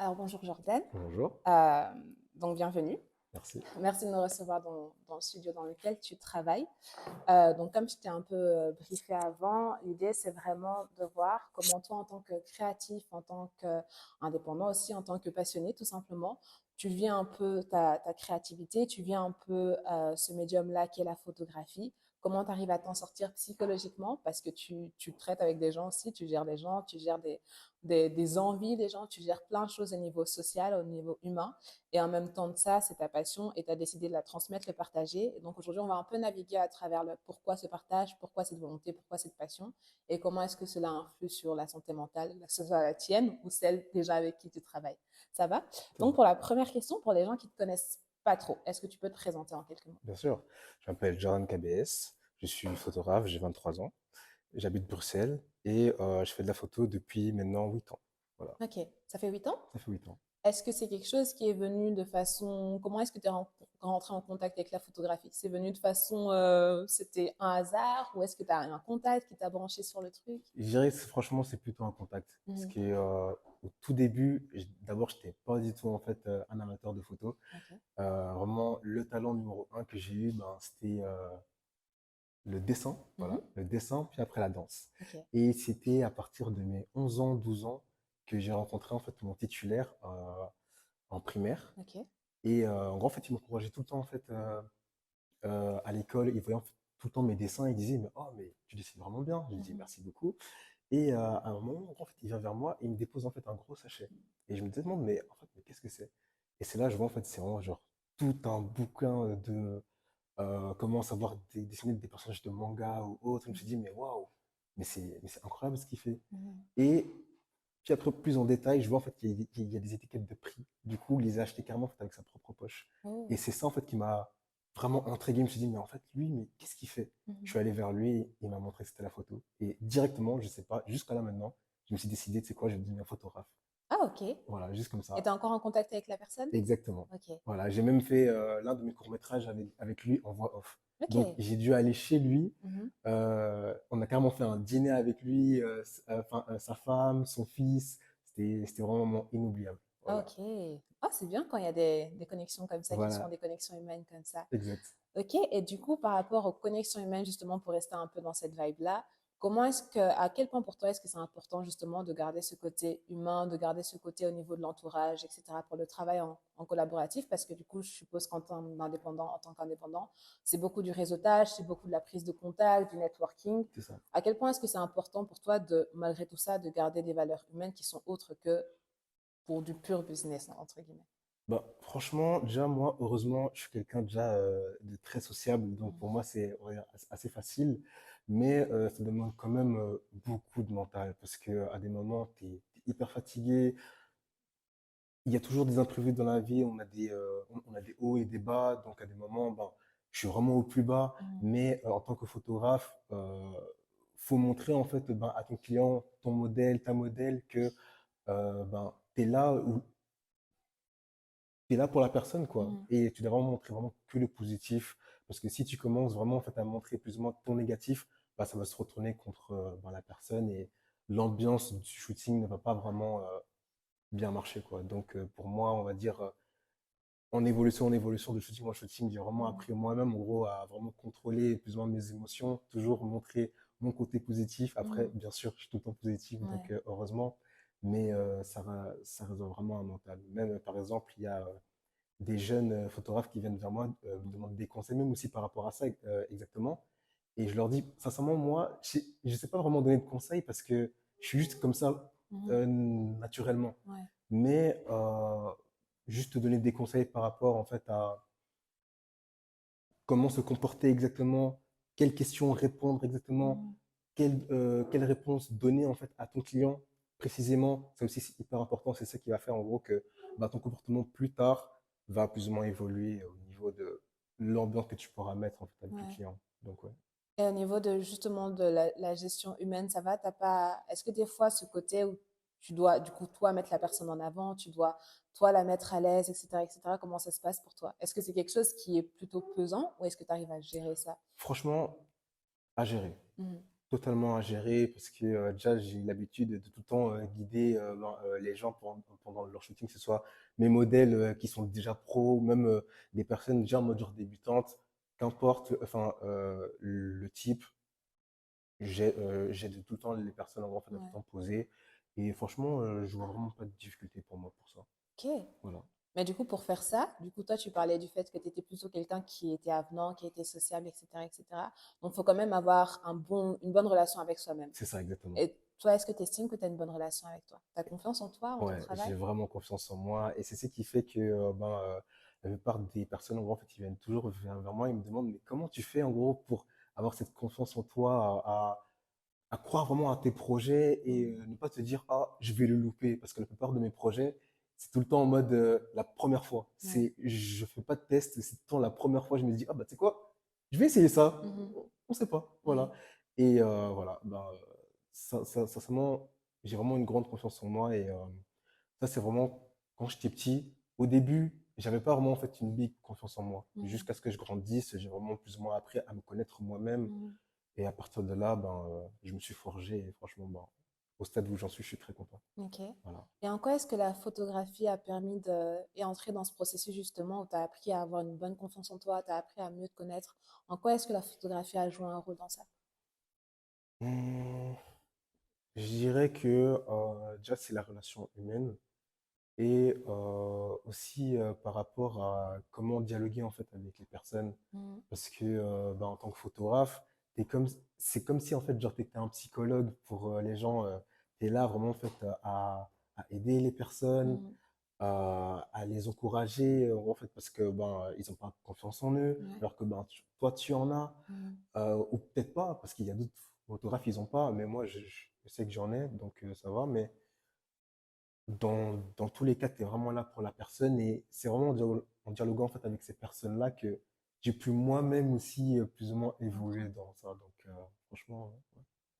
Alors bonjour Jordan. Bonjour, Euh, donc bienvenue. merci. Merci de me recevoir dans le studio dans lequel tu travailles. Donc comme je t'ai un peu briefé avant, l'idée c'est vraiment de voir comment toi en tant que créatif, en tant qu'indépendant aussi, en tant que passionné tout simplement, tu vis un peu ta créativité, tu vis un peu ce médium-là qui est la photographie. Comment tu arrives à t'en sortir psychologiquement parce que tu traites avec des gens aussi, tu gères des gens, tu gères des envies des gens, tu gères plein de choses au niveau social, au niveau humain. Et en même temps de ça, c'est ta passion et tu as décidé de la transmettre, le partager. Et donc aujourd'hui, on va un peu naviguer à travers le pourquoi ce partage, pourquoi cette volonté, pourquoi cette passion et comment est-ce que cela influe sur la santé mentale, que ce soit la tienne ou celle déjà avec qui tu travailles. Ça va? Ça Donc va. pour la première question, pour les gens qui ne te connaissent pas trop, est-ce que tu peux te présenter en quelques mots? Bien sûr, je m'appelle Jordan KBS, je suis photographe, j'ai 23 ans, j'habite Bruxelles et je fais de la photo depuis maintenant 8 ans. Voilà, Ok, ça fait 8 ans. ça fait 8 ans. Est-ce que c'est quelque chose qui est venu de façon... Comment est-ce que tu es rentré en contact avec la photographie? C'est venu de façon... c'était un hasard ou est-ce que tu as un contact qui t'a branché sur le truc? Je dirais que franchement, c'est plutôt un contact. Parce Mhm. que au tout début, d'abord, je n'étais pas du tout en fait un amateur de photo. Ok. Vraiment, le talent numéro un que j'ai eu, ben, c'était le dessin, Mhm. voilà, le dessin, puis après la danse. Ok. Et c'était à partir de mes 11 ans, 12 ans que j'ai rencontré en fait mon titulaire en primaire. Ok. Et en gros, en fait, il m'encourageait tout le temps en fait à l'école. Il voyait en fait, tout le temps mes dessins. Il disait, mais oh, mais tu dessines vraiment bien. Je lui dis Mhm. merci beaucoup. Et à un moment, en fait, il vient vers moi et il me dépose en fait un gros sachet. Et je me demande, mais en fait, mais qu'est-ce que c'est? Et c'est là, je vois en fait, c'est vraiment genre tout un bouquin de comment savoir dessiner des personnages de manga ou autre. Je me suis dit, mais waouh, mais c'est incroyable ce qu'il fait. Mhm. Et puis après, plus en détail, je vois en fait qu'il y a des étiquettes de prix. Du coup, il les a achetées carrément en fait, avec sa propre poche. Et Oh. c'est ça en fait qui m'a vraiment intrigué. Je me suis dit, mais en fait, lui, mais qu'est-ce qu'il fait? Je Mhm. suis allé vers lui, il m'a montré que c'était la photo. Et directement, je sais pas, jusqu'à là maintenant, je me suis décidé, tu sais quoi, je vais devenir photographe. Ah, ok. Et Voilà, juste comme tu es ça. encore en contact avec la personne? Exactement. Ok. Voilà, j'ai même fait l'un de mes courts-métrages avec lui en voix off. Donc, Ok. j'ai dû aller chez lui. Mhm. On a carrément fait un dîner avec lui, enfin, sa femme, son fils. C'était vraiment un moment inoubliable. Ah, Voilà. ok. Ah, c'est bien quand il y a des connexions comme ça qui sont Voilà, des connexions humaines comme ça. exact. Ok, et du coup, par rapport aux connexions humaines, justement, pour rester un peu dans cette vibe-là, à quel point pour toi est-ce que c'est important justement de garder ce côté humain, de garder ce côté au niveau de l'entourage, etc., pour le travail en collaboratif? Parce que du coup, je suppose en tant qu'indépendant, c'est beaucoup du réseautage, c'est beaucoup de la prise de contact, du networking. C'est ça. À quel point est-ce que c'est important pour toi de, malgré tout ça, de garder des valeurs humaines qui sont autres que pour du pur business, entre guillemets? Bah, franchement, déjà, moi, heureusement, je suis quelqu'un déjà de très sociable. Donc, pour moi, c'est on va dire, assez facile. Mais ça demande quand même beaucoup de mental. Parce que à des moments, tu es hyper fatigué. Il y a toujours des imprévus dans la vie, on a des hauts et des bas, donc à des moments, ben, je suis vraiment au plus bas, Mhm. mais en tant que photographe, faut montrer en fait ben, à ton client, ton modèle, ta modèle, que ben, t'es là pour la personne, quoi. Mhm. Et tu dois vraiment montrer vraiment que le positif, parce que si tu commences vraiment en fait, à montrer plus ou moins ton négatif, bah, ça va se retourner contre ben, la personne et l'ambiance du shooting ne va pas vraiment bien marcher, quoi. Donc pour moi, on va dire en évolution, de shooting en shooting, j'ai vraiment Mhm. appris moi-même, en gros, à vraiment contrôler plus ou moins mes émotions, toujours montrer mon côté positif. Après, Mhm. bien sûr, je suis tout le temps positif, donc Ouais. heureusement, mais ça résout vraiment un mental. Même, par exemple, il y a des jeunes photographes qui viennent vers moi, me demandent des conseils, même aussi par rapport à ça, exactement. Et je leur dis, sincèrement, moi, je ne sais pas vraiment donner de conseils parce que je suis juste comme ça, Mhm. naturellement. Ouais. Mais juste te donner des conseils par rapport en fait à comment se comporter exactement, quelles questions répondre exactement, Mhm. quelle réponse donner en fait à ton client précisément. Ça aussi c'est hyper important, c'est ça qui va faire en gros que bah, ton comportement plus tard va plus ou moins évoluer au niveau de l'ambiance que tu pourras mettre en fait avec le Ouais. client. Donc ouais. Et au niveau de justement de la gestion humaine, ça va? T'as pas... Est-ce que des fois, ce côté où tu dois, du coup, toi, mettre la personne en avant, tu dois, toi, la mettre à l'aise, etc., comment ça se passe pour toi? Est-ce que c'est quelque chose qui est plutôt pesant ou est-ce que tu arrives à gérer ça? Franchement, à gérer. Mhm. totalement à gérer parce que déjà j'ai l'habitude de tout le temps guider les gens pendant leur shooting, que ce soit mes modèles qui sont déjà pros, ou même des personnes déjà en mode genre débutante, qu'importe enfin le type, j'aide tout le temps les personnes en fait à tout le Ouais. temps poser et franchement je vois vraiment pas de difficulté pour moi pour ça. Ok. Voilà. Mais du coup, pour faire ça, du coup, toi, tu parlais du fait que tu étais plutôt quelqu'un qui était avenant, qui était sociable, etc., etc. Donc, il faut quand même avoir une bonne relation avec soi-même. C'est ça exactement. Et toi, est-ce que tu estimes que tu as une bonne relation avec toi? Tu as confiance en toi, en ton Ouais, travail? j'ai vraiment confiance en moi et c'est ce qui fait que la plupart des personnes en gros en fait ils viennent toujours vers moi, ils me demandent mais comment tu fais en gros pour avoir cette confiance en toi, à croire vraiment à tes projets et Mm. ne pas te dire ah je vais le louper parce que la plupart de mes projets c'est tout le temps en mode la première fois. Ouais. C'est je fais pas de test, c'est tout le temps la première fois je me dis ah bah tu sais quoi, je vais essayer ça. Mhm. On sait pas, Ouais. voilà. Et voilà, sincèrement, j'ai vraiment une grande confiance en moi et ça, c'est vraiment quand j'étais petit. Au début, j'avais pas vraiment en fait une big confiance en moi. Mhm. Jusqu'à ce que je grandisse, j'ai vraiment plus ou moins appris à me connaître moi-même. Mhm. Et à partir de là, je me suis forgé. Et franchement, au stade où j'en suis, je suis très content. Ok. Voilà. Et en quoi est-ce que la photographie a permis de... et entrer dans ce processus justement où tu as appris à avoir une bonne confiance en toi, tu as appris à mieux te connaître? En quoi est-ce que la photographie a joué un rôle dans ça? Hum, je dirais que déjà, c'est la relation humaine. Et aussi par rapport à comment dialoguer en fait avec les personnes. Mhm. Parce que en tant que photographe, c'est comme si en fait genre t'étais un psychologue pour les gens. T'es là vraiment en fait à aider les personnes, Mhm. à les encourager en fait parce que ils ont pas confiance en eux, Ouais. alors que toi tu en as Mhm. ou peut-être pas parce qu'il y a d'autres photographes ils ont pas, mais moi je sais que j'en ai donc ça va. Mais dans tous les cas, tu es vraiment là pour la personne et c'est vraiment en dialoguant en fait avec ces personnes-là que j'ai pu moi-même aussi plus ou moins évoluer Comprendre. dans ça. Donc franchement,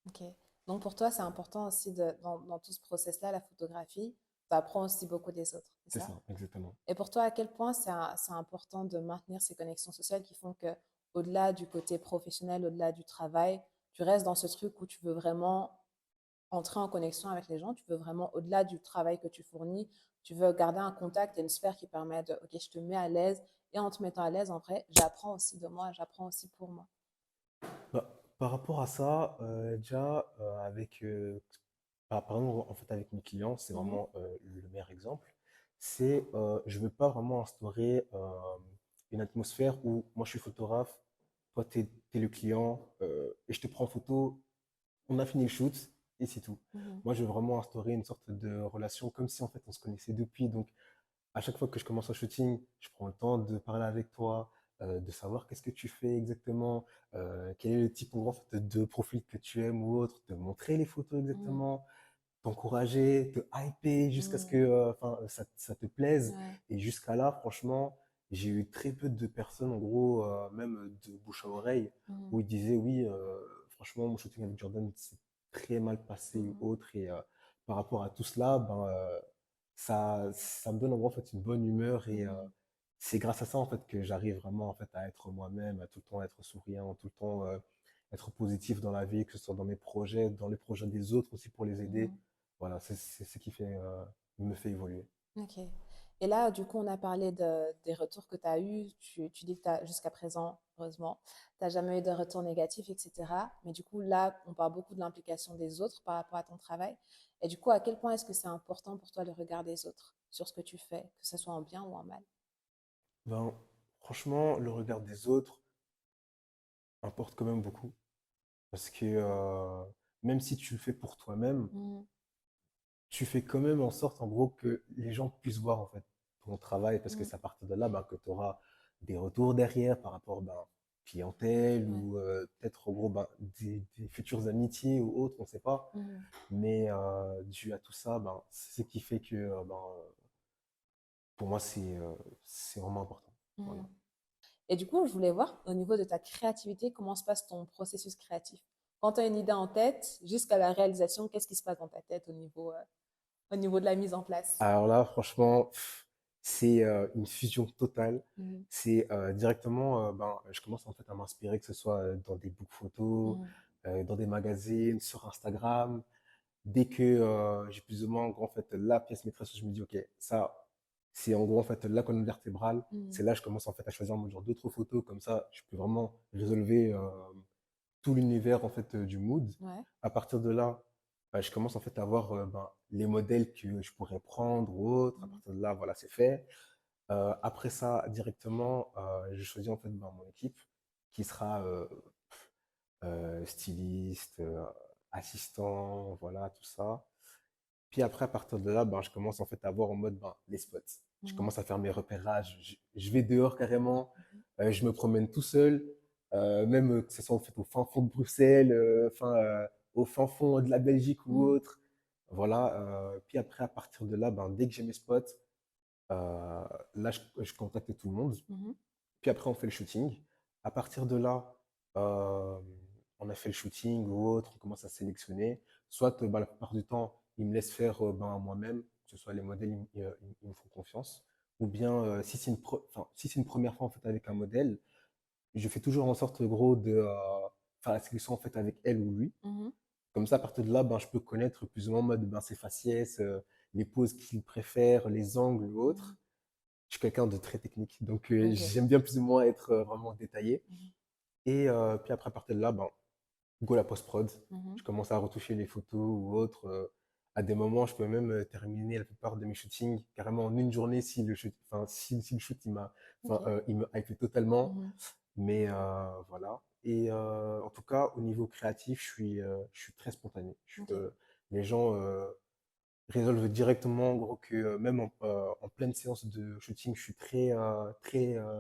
Ok. Donc pour toi, c'est important aussi dans tout ce process-là, la photographie, tu apprends aussi beaucoup des autres, c'est c'est ça? ça, exactement. Et pour toi, à quel point c'est important de maintenir ces connexions sociales qui font que, au-delà du côté professionnel, au-delà du travail, tu restes dans ce truc où tu veux vraiment entrer en connexion avec les gens, tu veux vraiment, au-delà du travail que tu fournis, tu veux garder un contact et une sphère qui permet de, ok, je te mets à l'aise et en te mettant à l'aise, en vrai, j'apprends aussi de moi, j'apprends aussi pour moi. Par rapport à ça, déjà avec par exemple en fait avec mes clients, c'est Mhm. vraiment le meilleur exemple. C'est je veux pas vraiment instaurer une atmosphère où moi je suis photographe, toi t'es le client et je te prends en photo, on a fini le shoot et c'est tout. Mhm. Moi, je veux vraiment instaurer une sorte de relation comme si en fait on se connaissait depuis. Donc, à chaque fois que je commence un shooting, je prends le temps de parler avec toi, de savoir qu'est-ce que tu fais exactement, quel est le type en fait, de profil que tu aimes ou autre, te montrer les photos Mhm. exactement, t'encourager, te hyper jusqu'à ce que Mhm. ça te plaise. Ouais. Et jusqu'à là, franchement, j'ai eu très peu de personnes, en gros, même de bouche à oreille, Mhm. où ils disaient oui, franchement, mon shooting avec Jordan s'est très mal passé ou Mhm. autre. Et par rapport à tout cela, ça me donne en gros, en fait une bonne humeur et Mhm. c'est grâce à ça en fait que j'arrive vraiment en fait à être moi-même, à tout le temps être souriant, tout le temps être positif dans la vie, que ce soit dans mes projets, dans les projets des autres aussi pour les aider. Mhm. Voilà, c'est ce qui fait, me fait évoluer. Ok. Et là, du coup, on a parlé des retours que tu as eus. Tu dis que jusqu'à présent, heureusement, tu n'as jamais eu de retours négatifs, etc. Mais du coup, là, on parle beaucoup de l'implication des autres par rapport à ton travail. Et du coup, à quel point est-ce que c'est important pour toi le regard des autres sur ce que tu fais, que ce soit en bien ou en mal? Ben, franchement, le regard des autres importe quand même beaucoup. Parce que même si tu le fais pour toi-même, Mhm. tu fais quand même en sorte, en gros, que les gens puissent voir en fait ton travail, parce que Mhm. c'est à partir de là que tu auras des retours derrière par rapport clientèle Ouais. ou peut-être en gros des futures amitiés ou autres, on ne sait pas. Mhm. Mais dû à tout ça, c'est ce qui fait que pour moi, c'est vraiment important. Voilà. Mhm. Et du coup, je voulais voir au niveau de ta créativité, comment se passe ton processus créatif. Quand tu as une idée en tête, jusqu'à la réalisation, qu'est-ce qui se passe dans ta tête au niveau de la mise en place? Alors là, franchement, c'est une fusion totale. C'est directement, je commence en fait à m'inspirer, que ce soit dans des books photos, Mhm. dans des magazines, sur Instagram. Dès que j'ai plus ou moins, en gros, en fait, la pièce maîtresse, je me dis, OK, ça, c'est en gros, en fait, la colonne vertébrale. Mhm. C'est là que je commence, en fait, à choisir mon genre d'autres photos. Comme ça, je peux vraiment résolver tout l'univers, en fait, du mood. Ouais. À partir de là, je commence, en fait, à voir ben, les modèles que je pourrais prendre ou autres. À Mhm. partir de là, voilà, c'est fait. Après ça, directement, je choisis, en fait, ben, mon équipe qui sera styliste, assistant, voilà, tout ça. Puis après, à partir de là, ben, je commence en fait à voir en mode ben, les spots. Je Mhm. commence à faire mes repérages. Je vais dehors carrément. Mhm. Je me promène tout seul. Même que ce soit en fait au fin fond de Bruxelles, au fin fond de la Belgique ou Mhm. autre. Voilà. Puis après, à partir de là, ben, dès que j'ai mes spots, euh, là, je contacte tout le monde. Mhm. Puis après, on fait le shooting. À partir de là, euh, on a fait le shooting ou autre, on commence à sélectionner. Soit, bah, la plupart du temps, ils me laissent faire ben, moi-même, que ce soit les modèles, ils me font confiance. Ou bien, enfin, si c'est une première fois en fait avec un modèle, je fais toujours en sorte, gros, de faire la sélection en fait avec elle ou lui. Mhm. Comme ça, à partir de là, ben, je peux connaître plus ou moins en mode ben, ses faciès, les poses qu'il préfère, les angles ou Mhm. autres. Je suis quelqu'un de très technique, donc Ok. j'aime bien plus ou moins être vraiment détaillé. Mhm. Et puis après, à partir de là, ben, go la post-prod. Mhm. Je commence à retoucher les photos ou autres. À des moments, je peux même terminer la plupart de mes shootings carrément en une journée si le shoot Ok. il me hype totalement. Mhm. Mais voilà. Et en tout cas, au niveau créatif, je suis très spontané. Ok. Les gens résolvent directement, en gros, que même en pleine séance de shooting, je suis très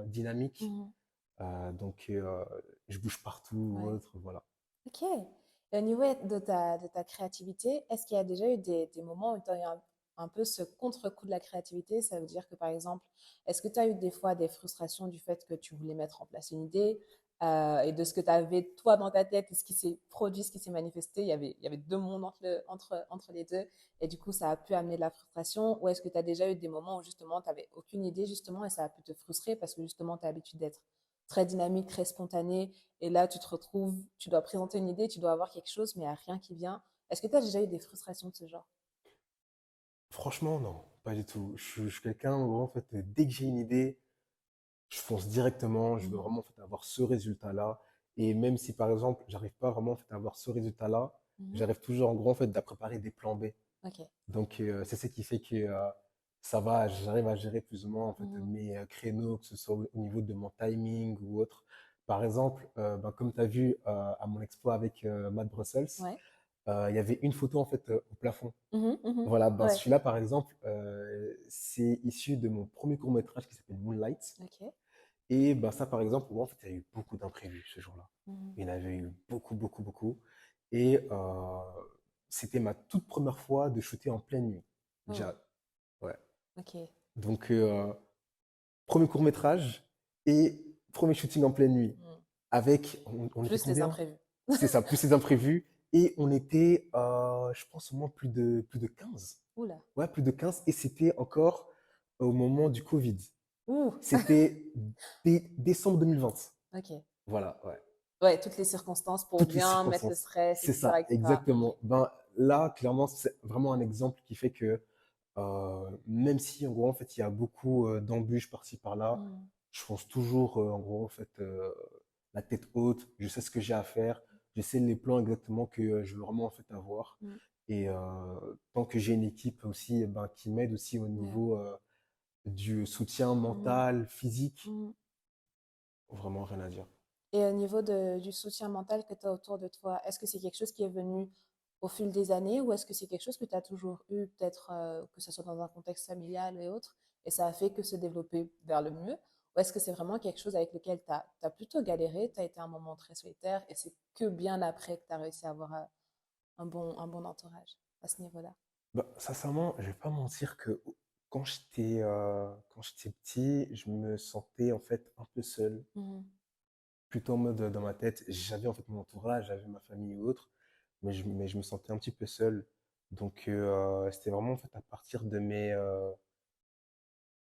dynamique. Mhm. Donc, je bouge partout ou Ouais. autre, voilà. Ok. Et au niveau de ta créativité, est-ce qu'il y a déjà eu des moments où tu as eu un peu ce contre-coup de la créativité? Ça veut dire que, par exemple, est-ce que tu as eu des fois des frustrations du fait que tu voulais mettre en place une idée et de ce que tu avais toi dans ta tête et ce qui s'est produit, ce qui s'est manifesté, il y avait deux mondes entre les deux et du coup, ça a pu amener de la frustration? Ou est-ce que tu as déjà eu des moments où justement, tu n'avais aucune idée justement et ça a pu te frustrer parce que justement, tu as l'habitude d'être très dynamique, très spontané et là, tu te retrouves, tu dois présenter une idée, tu dois avoir quelque chose, mais il n'y a rien qui vient. Est-ce que tu as déjà eu des frustrations de ce genre? Franchement, non, pas du tout. Je suis quelqu'un, où, en fait, dès que j'ai une idée, je fonce directement. Je veux Mhm. vraiment, en fait, avoir ce résultat-là. Et même si, par exemple, j'arrive pas vraiment, en fait, à avoir ce résultat-là, Mhm. j'arrive toujours, en gros, en fait, à préparer des plans B. Ok. Donc, c'est ce qui fait que ça va, j'arrive à gérer plus ou moins, en fait, Mhm. mes créneaux, que ce soit au niveau de mon timing ou autre. Par exemple, ben, comme tu as vu à mon expo avec Matt Brussels, Ouais. il y avait une photo, en fait, au plafond. Mhm. Mhm. Voilà, ben Ouais. celui-là, par exemple, c'est issu de mon premier court-métrage qui s'appelle Moonlight. Ok. Et ben ça, par exemple, moi, en fait, il y a eu beaucoup d'imprévus ce jour-là. Mhm. Il y en avait eu beaucoup, beaucoup, beaucoup. Et c'était ma toute première fois de shooter en pleine nuit. Oh. Déjà, ouais. Ok. Donc, premier court-métrage et premier shooting en pleine nuit. Mhm. Avec, on était Plus les combien? imprévus. C'est ça, plus les imprévus. Et on était, je pense, au moins plus de 15. Oula. Ouais, plus de 15. Et c'était encore au moment du Covid. Ouh. C'était décembre 2020. Ok. Voilà, ouais. Ouais, toutes les circonstances pour Toutes les bien mettre le circonstances. stress, C'est etc., ça, etc. Ok. exactement. Ben, là, clairement, c'est vraiment un exemple qui fait que même si, en gros, en fait, il y a beaucoup d'embûches par-ci, par-là, Mhm. je fonce toujours, en gros, en fait, la tête haute. Je sais ce que j'ai à faire. Je sais les plans exactement que je veux vraiment, en fait, avoir. Mhm. Et tant que j'ai une équipe aussi, eh ben, qui m'aide aussi au Ouais. niveau du soutien Mhm. mental, physique, Mhm. vraiment rien à dire. Et au niveau du soutien mental que tu as autour de toi, est-ce que c'est quelque chose qui est venu au fil des années ou est-ce que c'est quelque chose que tu as toujours eu, peut-être que ce soit dans un contexte familial et autres, et ça a fait que se développer vers le mieux? Ou est-ce que c'est vraiment quelque chose avec lequel tu as plutôt galéré, tu as été un moment très solitaire et c'est que bien après que tu as réussi à avoir un bon entourage à ce niveau-là? Bah, sincèrement, je vais pas mentir que quand j'étais petit, je me sentais en fait un peu seul, Mhm. plutôt en mode dans ma tête, j'avais en fait mon entourage, j'avais ma famille ou autre, mais je me sentais un petit peu seul. Donc c'était vraiment en fait à partir de mes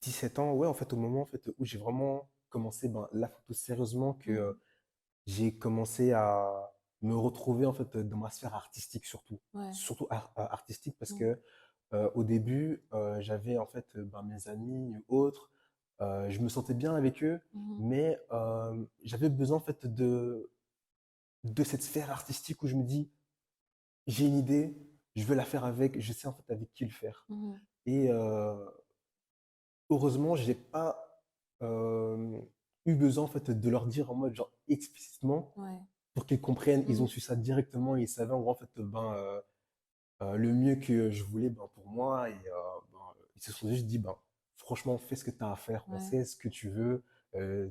17 ans, ouais, en fait au moment en fait où j'ai vraiment commencé ben, la photo sérieusement que Mhm. j'ai commencé à me retrouver en fait dans ma sphère artistique surtout. Ouais. Surtout artistique parce Mm. que au début, j'avais en fait ben, mes amis ou autres, je me sentais bien avec eux, Mhm. mais j'avais besoin en fait de cette sphère artistique où je me dis, j'ai une idée, je veux la faire avec, je sais en fait avec qui le faire. Mhm. Et heureusement, j'ai pas euh, eu besoin en fait de leur dire en mode genre explicitement Ouais. pour qu'ils comprennent. Ils ont Mhm. su ça directement, ils savaient en gros en fait ben le mieux que je voulais ben, pour moi et ben, ils se sont juste dit ben franchement fais ce que tu as à faire, on Ouais. sait ce que tu veux, euh,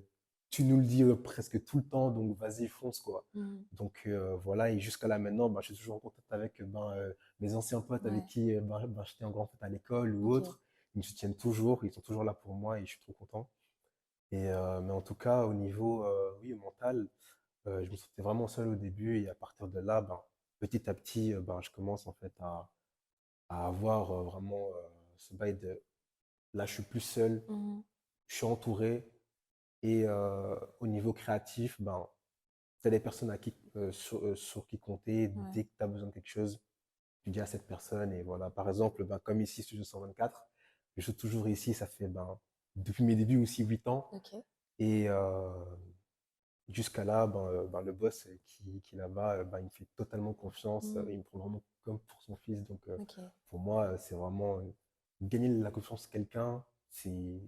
tu nous le dis presque tout le temps donc vas-y fonce quoi. Mhm. Donc voilà et jusqu'à là maintenant ben, je suis toujours en contact avec ben, mes anciens potes avec Ouais. qui ben, j'étais en grand fait à l'école ou Ok. autre. Ils me soutiennent toujours, ils sont toujours là pour moi et je suis trop content. Et, mais en tout cas, au niveau oui, mental, je me sentais vraiment seul au début et à partir de là, ben, petit à petit, ben, je commence en fait à avoir vraiment ce bail de là, je suis plus seul, Mhm. je suis entouré et au niveau créatif, ben, tu as des personnes sur qui compter Ouais. dès que tu as besoin de quelque chose, tu dis à cette personne et voilà. Par exemple, ben, comme ici, Studio 124, je suis toujours ici, ça fait ben, depuis mes débuts aussi 8 ans Ok. et jusqu'à là, ben, le boss qui est là-bas, ben, il me fait totalement confiance. Mhm. Il me prend vraiment comme pour son fils. Donc, Ok. pour moi, c'est vraiment gagner la confiance de quelqu'un, c'est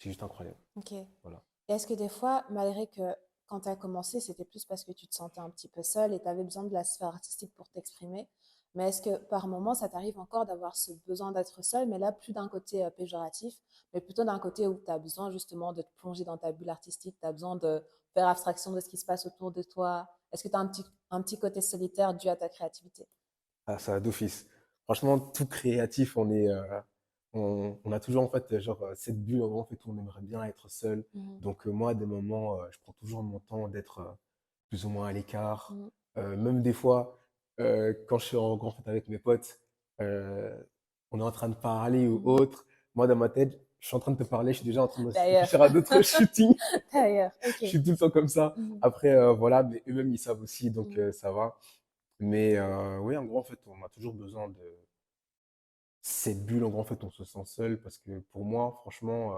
juste incroyable. Ok. Et Voilà. est-ce que des fois, malgré que quand tu as commencé, c'était plus parce que tu te sentais un petit peu seule et tu avais besoin de la sphère artistique pour t'exprimer, mais est-ce que par moment, ça t'arrive encore d'avoir ce besoin d'être seule, mais là, plus d'un côté péjoratif, mais plutôt d'un côté où tu as besoin justement de te plonger dans ta bulle artistique, tu as besoin de faire abstraction de ce qui se passe autour de toi. Est-ce que tu as un petit côté solitaire dû à ta créativité? Ah, ça d'office. Franchement, tout créatif, on a toujours en fait genre cette bulle en fait où on aimerait bien être seul. Mhm. Donc moi, à des moments, je prends toujours mon temps d'être plus ou moins à l'écart. Mhm. Même des fois, quand je suis en grand fête avec mes potes, euh, on est en train de parler ou Mhm. autre. Moi, dans ma tête, je suis en train de te parler, je suis déjà en train de D'ailleurs, réfléchir à d'autres shootings. d'ailleurs, Je ok. suis tout le temps comme ça. Mhm. Après, voilà, mais eux-mêmes, ils savent aussi, donc Mhm. ça va. Mais oui, en gros, en fait, on a toujours besoin de cette bulle. En gros, en fait, on se sent seul parce que pour moi, franchement,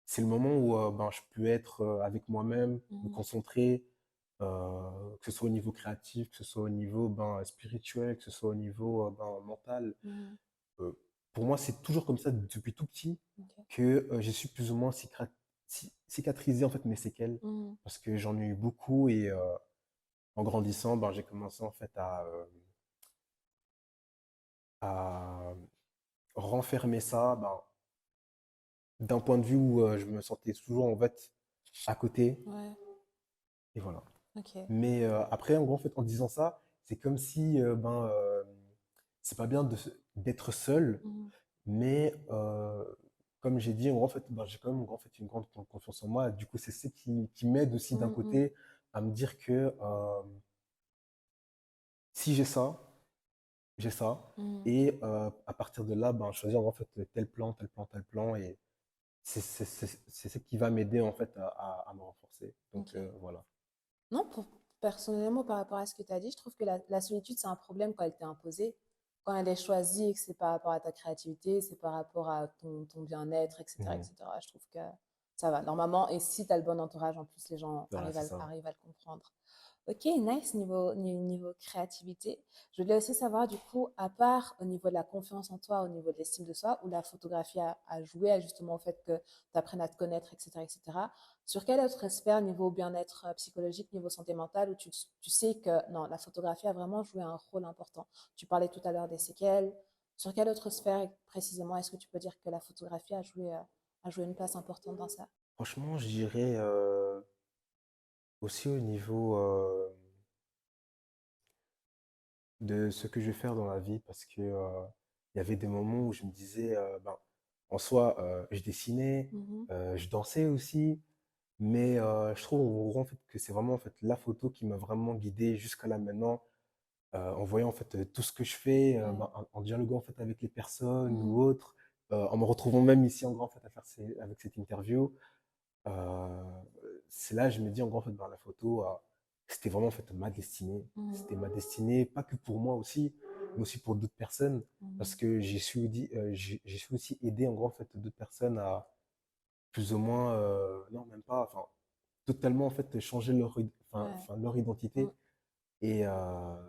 c'est le moment où ben, je peux être avec moi-même, me Mhm. concentrer, que ce soit au niveau créatif, que ce soit au niveau ben, spirituel, que ce soit au niveau ben, mental. Mhm. Euh, pour moi, c'est toujours comme ça depuis tout petit Ok. que je suis plus ou moins cicatrisé en fait mes séquelles Mhm. parce que j'en ai eu beaucoup et en grandissant, ben, j'ai commencé en fait à renfermer ça ben, d'un point de vue où je me sentais toujours en fait à côté Ouais, et voilà. ok. Mais après, en gros, en fait, en disant ça, c'est comme si ben c'est pas bien d'être seul, Mhm. mais comme j'ai dit, en gros, en fait, ben, j'ai quand même en gros, en fait, une grande confiance en moi. Du coup, c'est ce qui m'aide aussi d'un Mhm. côté à me dire que si j'ai ça. Mhm. Et à partir de là, ben, choisir en fait tel plan, tel plan, tel plan. Et c'est ce qui va m'aider en fait à me renforcer. Donc Ok. voilà. Non, personnellement, par rapport à ce que tu as dit, je trouve que la solitude, c'est un problème quand elle t'est imposée. Quand elle est choisie et que c'est par rapport à ta créativité, c'est par rapport à ton bien-être, etc., Mhm. etc., je trouve que ça va. Normalement, et si tu as le bon entourage, en plus, les gens Voilà, c'est ça. arrivent à le comprendre. Ok, nice niveau créativité. Je voulais aussi savoir du coup, à part au niveau de la confiance en toi, au niveau de l'estime de soi, où la photographie a joué justement au fait que tu apprennes à te connaître, etc., etc., sur quelle autre sphère, niveau bien-être psychologique, niveau santé mentale, où tu sais que non, la photographie a vraiment joué un rôle important. Tu parlais tout à l'heure des séquelles. Sur quelle autre sphère précisément est-ce que tu peux dire que la photographie a joué une place importante dans ça? Franchement, je dirais aussi au niveau de ce que je vais faire dans la vie, parce que il y avait des moments où je me disais, ben, en soi, je dessinais, Mhm. je dansais aussi, mais je trouve en gros, en fait, que c'est vraiment en fait, la photo qui m'a vraiment guidé jusqu'à là maintenant, en voyant en fait tout ce que je fais, Ouais. ben, en dialoguant en fait avec les personnes Mhm. ou autres, en me retrouvant même ici en grand en fait, à faire avec cette interview. C'est là, je me dis en gros, en fait, ben, la photo, c'était vraiment en fait ma destinée. Mhm. C'était ma destinée, pas que pour moi aussi, mais aussi pour d'autres personnes, parce Mhm. que j'ai su aussi aider en gros en fait d'autres personnes à plus ou moins, non même pas, enfin totalement en fait changer Ouais. leur Mhm. identité. Et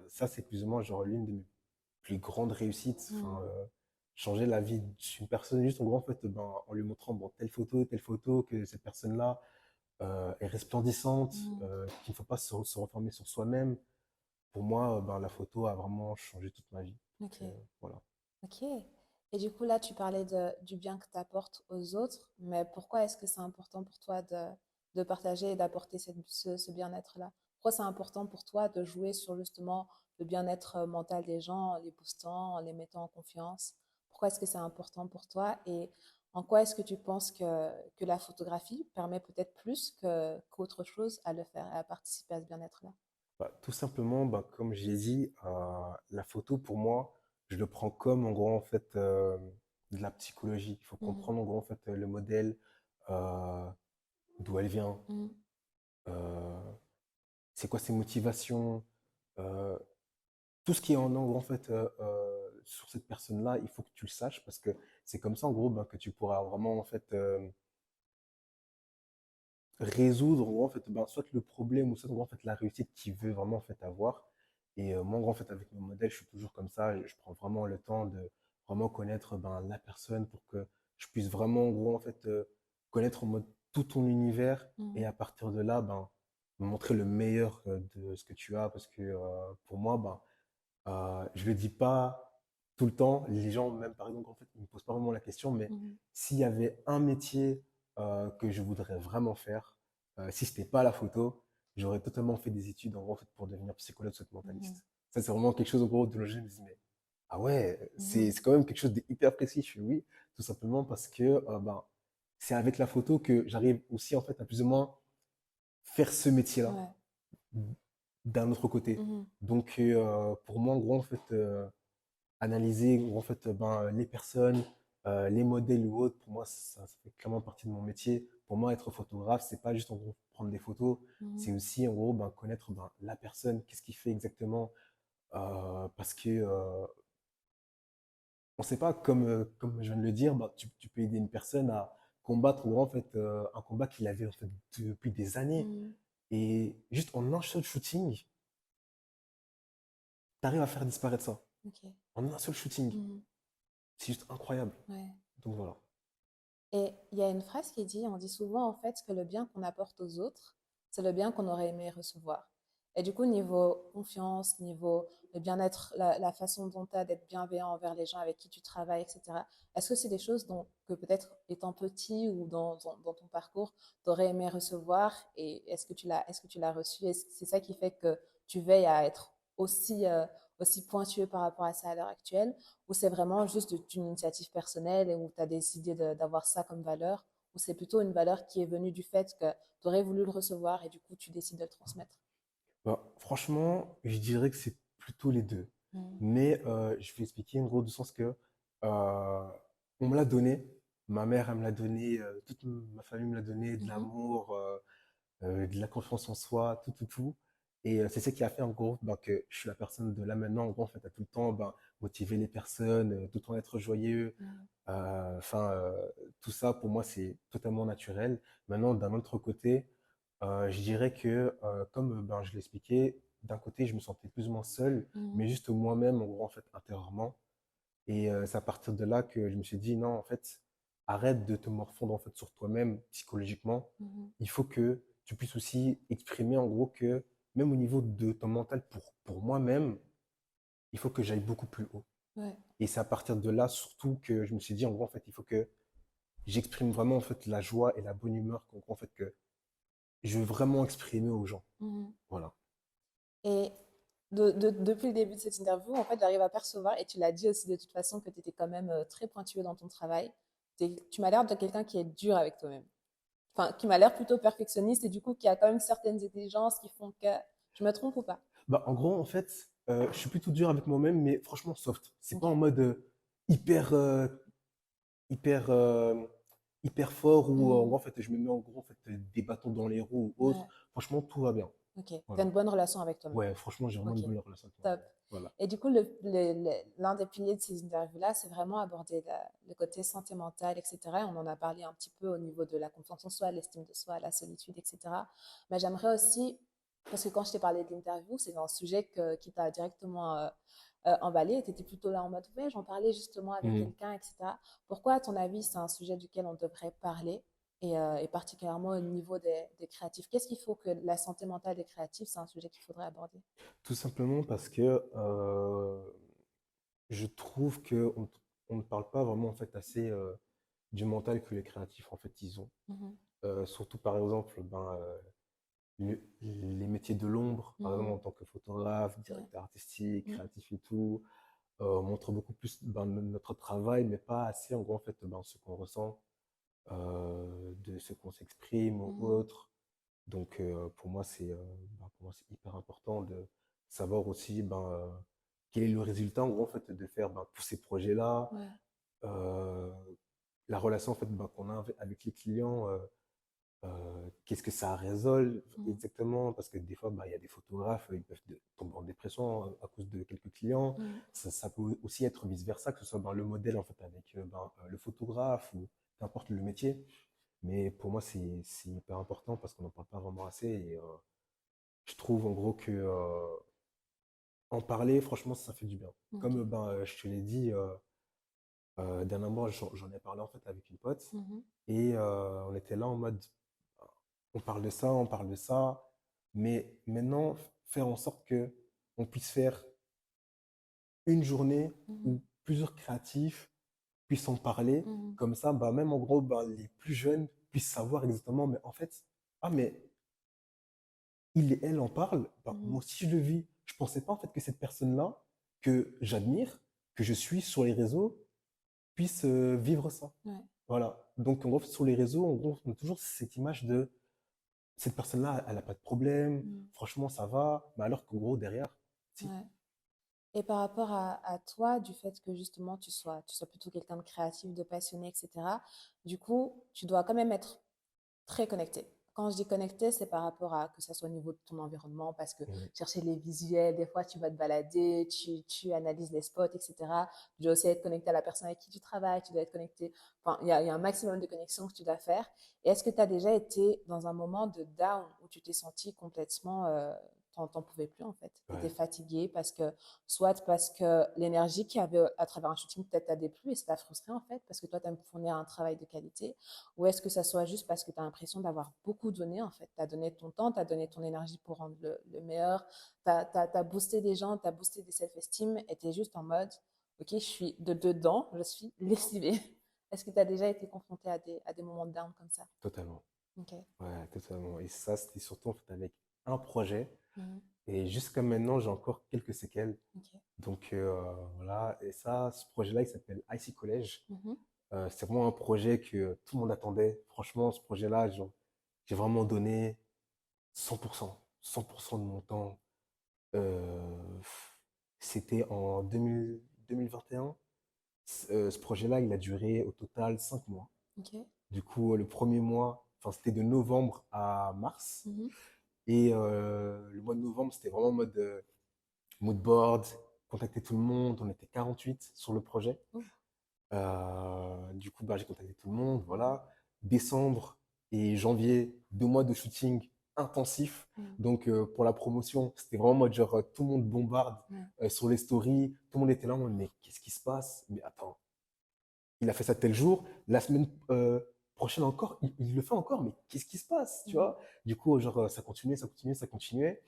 ça c'est plus ou moins genre l'une de mes plus grande réussite, Mhm. changer la vie d'une personne juste en gros en fait ben, en lui montrant bon, telle photo, que cette personne-là est resplendissante, Mhm. qu'il ne faut pas se refermer sur soi-même. Pour moi, ben, la photo a vraiment changé toute ma vie. Ok. Voilà. Ok. Et du coup, là, tu parlais du bien que tu apportes aux autres, mais pourquoi est-ce que c'est important pour toi de partager et d'apporter ce bien-être-là? Pourquoi c'est important pour toi de jouer sur justement le bien-être mental des gens en les boostant, en les mettant en confiance? Pourquoi est-ce que c'est important pour toi? Et en quoi est-ce que tu penses que la photographie permet peut-être plus qu'autre chose à le faire et à participer à ce bien-être-là? Bah, tout simplement, bah, comme je l'ai dit, la photo pour moi, je le prends comme en gros en fait de la psychologie. Il faut Mhm. comprendre en gros en fait le modèle, euh, d'où elle vient, Mhm. euh, c'est quoi ses motivations, euh, tout ce qui est en gros en fait sur cette personne-là, il faut que tu le saches parce que c'est comme ça en gros ben, que tu pourras vraiment en fait résoudre en gros, en fait ben, soit le problème ou soit en gros, en fait la réussite qu'il veut vraiment en fait avoir. Et moi en gros en fait avec mes modèles, je suis toujours comme ça, je prends vraiment le temps de vraiment connaître ben, la personne pour que je puisse vraiment en gros en fait connaître en mode tout ton univers et Mhm. à partir de là ben me montrer le meilleur de ce que tu as parce que pour moi ben je le dis pas tout le temps. Les gens, même par exemple, en fait, ils me posent pas vraiment la question, mais Mhm. s'il y avait un métier que je voudrais vraiment faire, si c'était pas la photo, j'aurais totalement fait des études en fait pour devenir psychologue Mhm. mentaliste. Ça, c'est vraiment quelque chose en gros de logique. Je me dis, mais ah ouais, Mhm. c'est quand même quelque chose d'hyper précis. Je suis oui, tout simplement parce que ben, c'est avec la photo que j'arrive aussi en fait à plus ou moins faire ce métier-là Ouais. d'un autre côté. Mhm. Donc pour moi, en gros, en fait, analyser en fait, ben, les personnes, les modèles ou autres, pour moi, ça fait clairement partie de mon métier. Pour moi, être photographe, c'est pas juste en gros prendre des photos, Mhm. c'est aussi en gros ben, connaître ben, la personne, qu'est-ce qu'il fait exactement, parce que on sait pas, comme je viens de le dire, ben, tu peux aider une personne à combattre en gros, en fait, un combat qu'il avait en fait, depuis des années. Mhm. Et juste en un seul shooting, tu arrives à faire disparaître ça. Ok. En un seul shooting. Mhm. C'est juste incroyable. Ouais. Donc voilà. Et il y a une phrase qui dit, on dit souvent en fait que le bien qu'on apporte aux autres, c'est le bien qu'on aurait aimé recevoir. Et du coup, niveau confiance, niveau le bien-être, la façon dont tu as d'être bienveillant envers les gens avec qui tu travailles, etc., est-ce que c'est des choses que peut-être étant petit ou dans ton parcours, tu aurais aimé recevoir et est-ce que tu l'as reçu? Est-ce que c'est ça qui fait que tu veilles à être aussi pointueux par rapport à ça à l'heure actuelle? Ou c'est vraiment juste d'une initiative personnelle et où tu as décidé d'avoir ça comme valeur? Ou c'est plutôt une valeur qui est venue du fait que tu aurais voulu le recevoir et du coup tu décides de le transmettre? Bah, franchement, je dirais que c'est plutôt les deux. Mhm. Mais je vais expliquer en gros du sens que euh, on me l'a donné. Ma mère, elle me l'a donné, toute ma famille me l'a donné, de Mhm. l'amour, de la confiance en soi, tout, tout, tout. Et c'est ça qui a fait en gros bah, que je suis la personne de là maintenant, en gros, en fait, à tout le temps bah, motiver les personnes, tout le temps être joyeux. Mhm. Enfin, tout ça pour moi c'est totalement naturel. Maintenant, d'un autre côté, je dirais que, comme ben, je l'expliquais, d'un côté je me sentais plus ou moins seul, Mhm. mais juste moi-même en gros en fait intérieurement. Et c'est à partir de là que je me suis dit non en fait, arrête de te morfondre en fait sur toi-même psychologiquement. Mhm. Il faut que tu puisses aussi exprimer en gros que même au niveau de ton mental pour moi-même, il faut que j'aille beaucoup plus haut. Ouais. Et c'est à partir de là surtout que je me suis dit en gros en fait il faut que j'exprime vraiment en fait la joie et la bonne humeur en fait que je veux vraiment exprimer aux gens. Mhm. Voilà. Et depuis le début de cette interview, en fait, j'arrive à percevoir, et tu l'as dit aussi de toute façon, que tu étais quand même très pointueux dans ton travail. Tu m'as l'air de quelqu'un qui est dur avec toi-même. Enfin, qui m'a l'air plutôt perfectionniste et du coup qui a quand même certaines exigences qui font que je me trompe ou pas. Bah, en gros, en fait, je suis plutôt dur avec moi-même, mais franchement soft. C'est Ok. pas en mode hyper, hyper, hyper fort ou en Mhm. gros, en fait, je me mets en gros en fait, des bâtons dans les roues ou autre. Ouais. Franchement, tout va bien. Ok. Tu as Voilà. une bonne relation avec toi-même. Ouais, franchement, j'ai vraiment Ok. une bonne relation avec Top. moi-même. Voilà. Et du coup, l'un des piliers de ces interviews-là, c'est vraiment aborder le côté santé mentale, etc. Et on en a parlé un petit peu au niveau de la confiance en soi, l'estime de soi, la solitude, etc. Mais j'aimerais aussi, parce que quand je t'ai parlé de l'interview, c'est un sujet qui t'a directement emballé et tu étais plutôt là en mode, ouais, j'en parlais justement avec Mhm. quelqu'un, etc. Pourquoi, à ton avis, c'est un sujet duquel on devrait parler et particulièrement au niveau des créatifs? Qu'est-ce qu'il faut que la santé mentale des créatifs, c'est un sujet qu'il faudrait aborder? Tout simplement parce que je trouve que on ne parle pas vraiment en fait assez du mental que les créatifs en fait ils ont. Mhm. Surtout par exemple les métiers de l'ombre, par exemple Mhm. en tant que photographe, Ouais. directeur artistique, Mm. créatif et tout, montre beaucoup plus ben, notre travail, mais pas assez en gros en fait ben, ce qu'on ressent, de ce qu'on s'exprime ou Mhm. autre. Donc pour moi ben, pour moi c'est hyper important de savoir aussi ben, quel est le résultat en gros en fait de faire ben, tous ces projets-là, Ouais. euh, la relation en fait ben, qu'on a avec les clients. Qu'est-ce que ça résolve Mhm. exactement? Parce que des fois, bah, il y a des photographes, ils peuvent tomber en dépression à cause de quelques clients. Mhm. Ça peut aussi être vice-versa, que ce soit ben, le modèle en fait, avec ben, le photographe ou qu'importe le métier. Mais pour moi, c'est hyper important parce qu'on n'en parle pas vraiment assez. Et je trouve en gros que en parler, franchement, ça fait du bien. Ok. Comme ben, je te l'ai dit, dernièrement, j'en ai parlé en fait avec une pote. Mhm. Et on était là en mode, on parle de ça, on parle de ça, mais maintenant, faire en sorte que on puisse faire une journée Mhm. où plusieurs créatifs puissent en parler, Mhm. comme ça, bah, même en gros, bah, les plus jeunes puissent savoir exactement, mais en fait, ah, mais il et elle en parlent, bah, Mhm. moi aussi je le vis. Je pensais pas en fait que cette personne-là, que j'admire, que je suis sur les réseaux, puisse vivre ça. Ouais. Voilà. Donc, en gros, sur les réseaux, en gros, on a toujours cette image de cette personne-là, elle n'a pas de problème, Mhm. franchement, ça va, mais alors qu'en gros, derrière, si. Ouais. Et par rapport à toi, du fait que justement tu sois plutôt quelqu'un de créatif, de passionné, etc., du coup, tu dois quand même être très connecté. Quand je dis connecté, c'est par rapport à que ça soit au niveau de ton environnement, parce que Mhm. chercher les visuels, des fois tu vas te balader, tu analyses les spots, etc. Tu dois aussi être connecté à la personne avec qui tu travailles, tu dois être connecté. Enfin, il y a un maximum de connexions que tu dois faire. Et est-ce que tu as déjà été dans un moment de down où tu t'es senti complètement, t'en pouvais plus en fait? Tu étais Ouais, fatigué soit parce que l'énergie qu'il y avait à travers un shooting peut-être t'a déplu et ça t'a frustré en fait, parce que toi tu as fourni un travail de qualité, ou est-ce que ça soit juste parce que tu as l'impression d'avoir beaucoup donné en fait? Tu as donné ton temps, tu as donné ton énergie pour rendre le meilleur, tu as boosté des gens, tu as boosté des self-esteem et tu es juste en mode, ok, je suis de dedans, je suis lessivée. Est-ce que tu as déjà été confronté à des moments de down comme ça? totalement. Ok. Ouais, totalement. Et ça, c'était surtout en fait avec un projet. Mhm. Et jusqu'à maintenant, j'ai encore quelques séquelles. Ok. Donc voilà. Et ça, ce projet-là, il s'appelle IC Collège. Mhm. C'est vraiment un projet que tout le monde attendait. Franchement, ce projet-là, j'ai vraiment donné 100%, 100% de mon temps. Euh, C'était en 2021. Ce projet-là, il a duré au total 5 mois. Ok. Du coup, le premier mois, enfin, c'était de novembre à mars. Mhm. Et le mois de novembre, c'était vraiment en mode mood board, contacter tout le monde. On était 48 sur le projet. Oh. Du coup, bah, j'ai contacté tout le monde. Voilà. Décembre et janvier, 2 mois de shooting intensif. Mhm. Donc, pour la promotion, c'était vraiment en mode genre tout le monde bombarde Ouais. sur les stories. Tout le monde était là en mode, mais qu'est-ce qui se passe? Mais attends, il a fait ça tel jour, la semaine prochaine encore, il le fait encore, mais qu'est-ce qui se passe, tu Mhm. vois? Du coup, genre, ça continuait, ça continuait, ça continuait.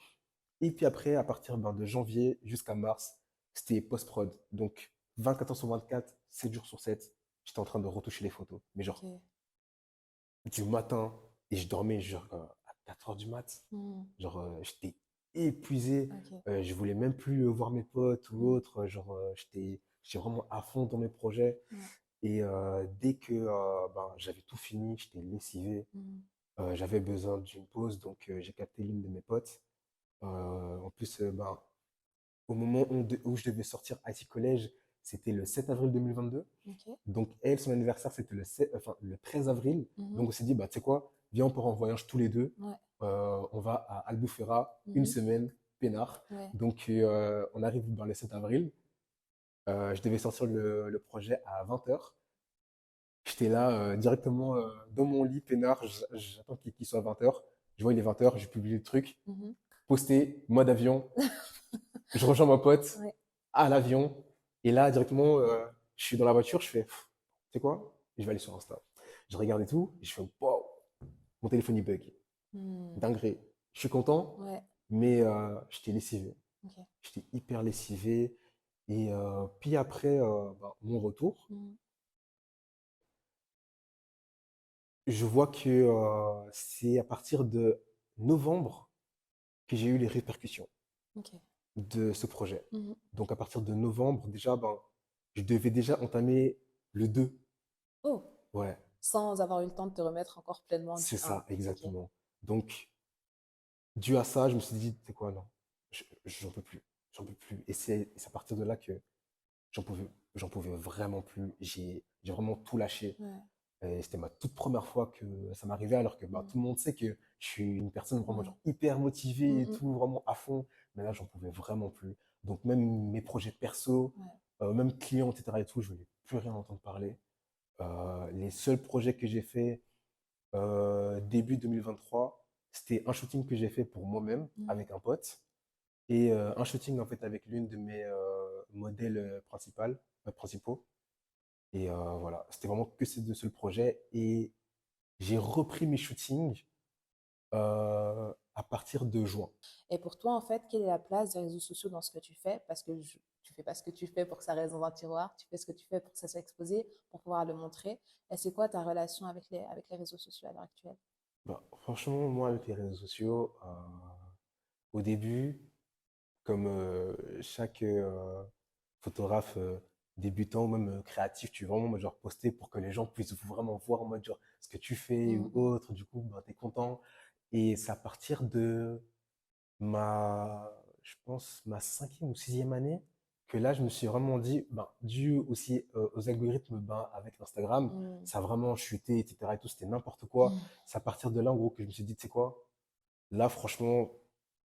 Et puis après, à partir ben, de janvier jusqu'à mars, c'était post-prod. Donc, 24 heures sur 24, 7 jours sur 7, j'étais en train de retoucher les photos. Mais genre, Ok. du matin, et je dormais genre à 4 heures du mat. Mhm. Genre, j'étais épuisé. Ok. Je voulais même plus voir mes potes ou Mhm. autre. Genre, j'étais vraiment à fond dans mes projets. Ouais. Et dès que ben, j'avais tout fini, j'étais lessivé, Mhm. j'avais besoin d'une pause, donc j'ai capté l'une de mes potes. En plus, ben, au moment où je devais sortir IT Collège, c'était le 7 avril 2022. Ok. Donc elle, son anniversaire, c'était le 13 avril. Mhm. Donc on s'est dit, bah, tu sais quoi, viens, on part en voyage tous les deux. Ouais. on va à Albufeira, une Mhm. semaine, peinard. Ouais. Donc, on arrive dans le 7 avril. Je devais sortir le projet à 20h. J'étais là directement dans mon lit, peinard. J'attends qu'il soit 20h. Je vois, il est 20h, je publie le truc. Mhm. Posté, mode avion. Je rejoins mon pote Ouais. à l'avion. Et là, directement, je suis dans la voiture. Je fais, pff, tu sais quoi? Je vais aller sur Insta. Je regarde et tout. Et je fais, wow, mon téléphone il bug. Hmm. Dinguerie. Je suis content, Ouais. mais j'étais lessivé. Ok. J'étais hyper lessivé. Et puis après mon retour, Mhm. je vois que c'est à partir de novembre que j'ai eu les répercussions Ok. de ce projet. Mhm. Donc à partir de novembre, déjà, je devais déjà entamer le 2. Oh, Ouais, sans avoir eu le temps de te remettre encore pleinement du c'est un. ça, Ok. exactement. Donc, dû à ça, je me suis dit, c'est quoi, non, j'en peux plus, j'en peux plus. Et c'est à partir de là que j'en pouvais, j'en pouvais vraiment plus. J'ai vraiment tout lâché. Ouais. Et c'était ma toute première fois que ça m'arrivait, alors que Mhm. tout le monde sait que je suis une personne vraiment Ouais. genre, hyper motivée et Mhm. tout, vraiment à fond. Mais là, j'en pouvais vraiment plus. Donc même mes projets perso, Ouais. même clients, etc. et tout, je voulais plus rien entendre parler. Les seuls projets que j'ai fait début 2023, c'était un shooting que j'ai fait pour moi-même Mhm. avec un pote et un shooting en fait avec l'une de mes modèles principaux. Et voilà, c'était vraiment que ces deux seuls projets. Et j'ai repris mes shootings à partir de juin. Et pour toi, en fait, quelle est la place des réseaux sociaux dans ce que tu fais? Parce que tu fais pas ce que tu fais pour que ça reste dans un tiroir, tu fais ce que tu fais pour que ça soit exposé, pour pouvoir le montrer. Et c'est quoi ta relation avec les réseaux sociaux à l'heure actuelle? Bah, franchement, moi, avec les réseaux sociaux, au début, comme chaque photographe débutant ou même créatif, tu veux vraiment genre, poster pour que les gens puissent vraiment voir en mode genre, ce que tu fais ou Mhm. autre. Du coup, bah, tu es content. Et c'est à partir de je pense, ma cinquième ou sixième année, que là, je me suis vraiment dit, ben, dû aussi aux algorithmes ben, avec Instagram, Mhm. ça a vraiment chuté, etc. Et tout, c'était n'importe quoi. Mhm. C'est à partir de là, en gros, que je me suis dit, tu sais quoi, là, franchement,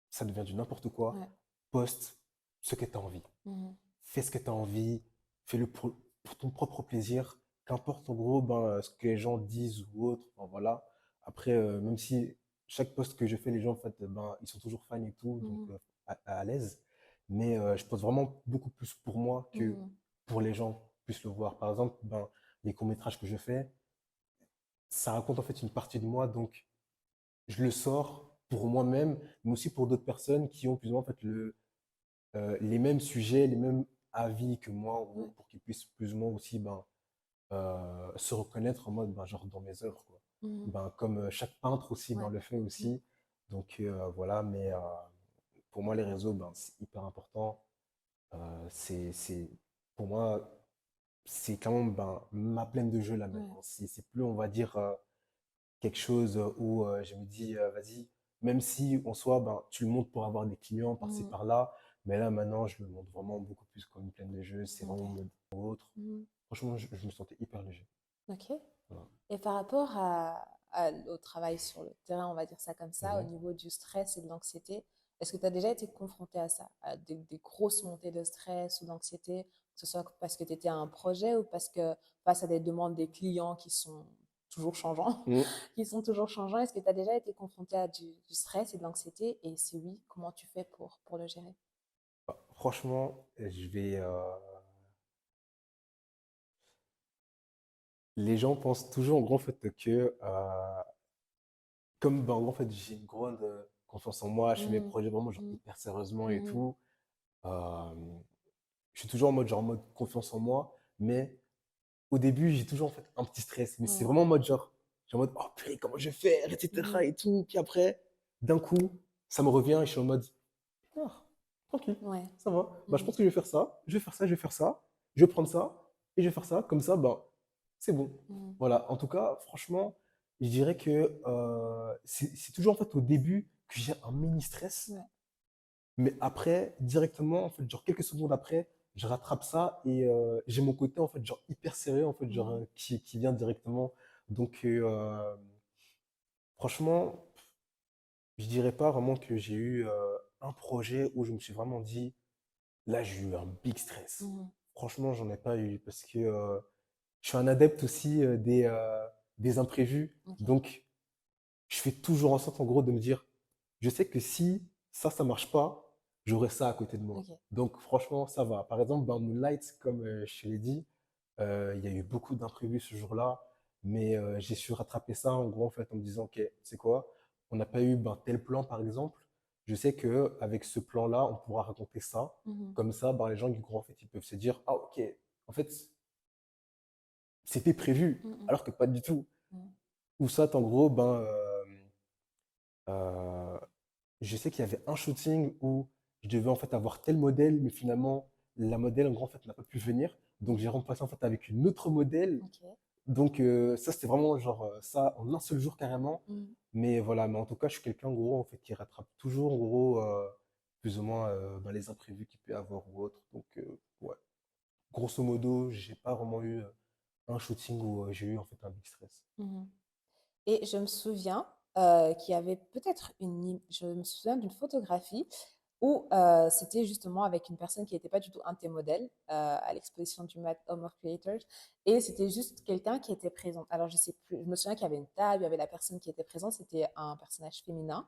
ça devient du n'importe quoi. Ouais. Poste ce que tu as envie. Mhm. Fais ce que tu as envie. Fais-le pour ton propre plaisir. Qu'importe, en gros, ben, ce que les gens disent ou autre. Ben, voilà. Après, même si chaque poste que je fais, les gens, en fait, ben, ils sont toujours fans et tout, donc Mhm. à l'aise. Mais je poste vraiment beaucoup plus pour moi que Mhm. pour les gens puissent le voir. Par exemple, ben, les courts-métrages que je fais, ça raconte en fait une partie de moi, donc je le sors pour moi-même, mais aussi pour d'autres personnes qui ont plus ou moins en fait les mêmes sujets, les mêmes avis que moi, en Ouais. gros, pour qu'ils puissent plus ou moins aussi ben, se reconnaître en mode ben, genre dans mes œuvres, quoi. Mhm. Ben, comme chaque peintre aussi ben, Ouais. le fait Mhm. aussi. Donc voilà, mais pour moi, les réseaux, ben, c'est hyper important. Pour moi, c'est clairement ben, ma plaine de jeu là Ouais. maintenant. C'est plus, on va dire, quelque chose où je me dis, vas-y, même si en soi, ben, tu le montres pour avoir des clients par-ci Mhm. par-là, mais là maintenant, je le montre vraiment beaucoup plus comme une plaine de jeu. C'est vraiment Ok. mode autre. Mhm. Franchement, je me sentais hyper léger. Ok. Voilà. Et par rapport au travail sur le terrain, on va dire ça comme ça, au Mhm. niveau du stress et de l'anxiété, est-ce que tu as déjà été confronté à ça, à des grosses montées de stress ou d'anxiété, que ce soit parce que tu étais à un projet ou parce que face à des demandes des clients qui sont toujours changeants, Mhm. qui sont toujours changeants, est-ce que tu as déjà été confronté à du stress et de l'anxiété? Et si oui, comment tu fais pour le gérer? Bah, franchement, je vais. Les gens pensent toujours en gros en fait que comme ben, en gros, en fait j'ai une grande confiance en moi, je fais mes Mhm. projets vraiment genre Mhm. hyper sérieusement et Mhm. tout. euh, je suis toujours en mode genre en mode confiance en moi, mais au début j'ai toujours en fait un petit stress, mais c'est Ouais. vraiment en mode genre en mode oh purée comment je vais faire, etc. Mhm. et tout. Puis après d'un coup ça me revient et je suis en mode ah, tranquille, Ouais. ça va. Bah, je Mhm. pense que je vais faire ça, je vais faire ça, je vais faire ça, je vais prendre ça et je vais faire ça. Comme ça, bah, c'est bon. Mhm. Voilà. En tout cas, franchement, je dirais que c'est toujours en fait au début que j'ai un mini stress, Ouais. mais après, directement, en fait, genre quelques secondes après, je rattrape ça et j'ai mon côté en fait genre hyper sérieux en fait genre Mhm. qui vient directement. Donc franchement. je dirais pas vraiment que j'ai eu un projet où je me suis vraiment dit, là, j'ai eu un big stress. Mhm. Franchement, j'en ai pas eu parce que je suis un adepte aussi des imprévus. Ok, Donc, je fais toujours en sorte, en gros, de me dire, je sais que si ça marche pas, j'aurai ça à côté de moi. ok. Donc, franchement, ça va. Par exemple, dans Moonlight, comme je te l'ai dit, il y a eu beaucoup d'imprévus ce jour-là, mais j'ai su rattraper ça, en gros, en fait, en me disant, OK, c'est quoi? On n'a pas eu tel plan, par exemple. Je sais que avec ce plan-là, on pourra raconter ça. Mhm. Comme ça, les gens, du coup, en fait, ils peuvent se dire, ah, OK, en fait, c'était prévu, Mhm. alors que pas du tout. Mhm. Ou ça, en gros, euh, je sais qu'il y avait un shooting où je devais en fait avoir tel modèle, mais finalement, la modèle, en gros, en fait, n'a pas pu venir. Donc, j'ai remplacé en fait avec une autre modèle. Ok. Donc, ça, c'était vraiment genre ça en un seul jour carrément. Mhm. Mais voilà, mais en tout cas, je suis quelqu'un, en gros, en fait, qui rattrape toujours, en gros, plus ou moins les imprévus qu'il peut y avoir ou autre. Donc, ouais, grosso modo, j'ai pas vraiment eu un shooting où j'ai eu en fait un big stress. Mhm. Et je me souviens qu'il y avait peut-être je me souviens d'une photographie où c'était justement avec une personne qui n'était pas du tout un de tes modèles à l'exposition du Met Home of Creators. Et c'était juste quelqu'un qui était présent. Alors, je sais plus, je me souviens qu'il y avait une table, il y avait la personne qui était présente, c'était un personnage féminin.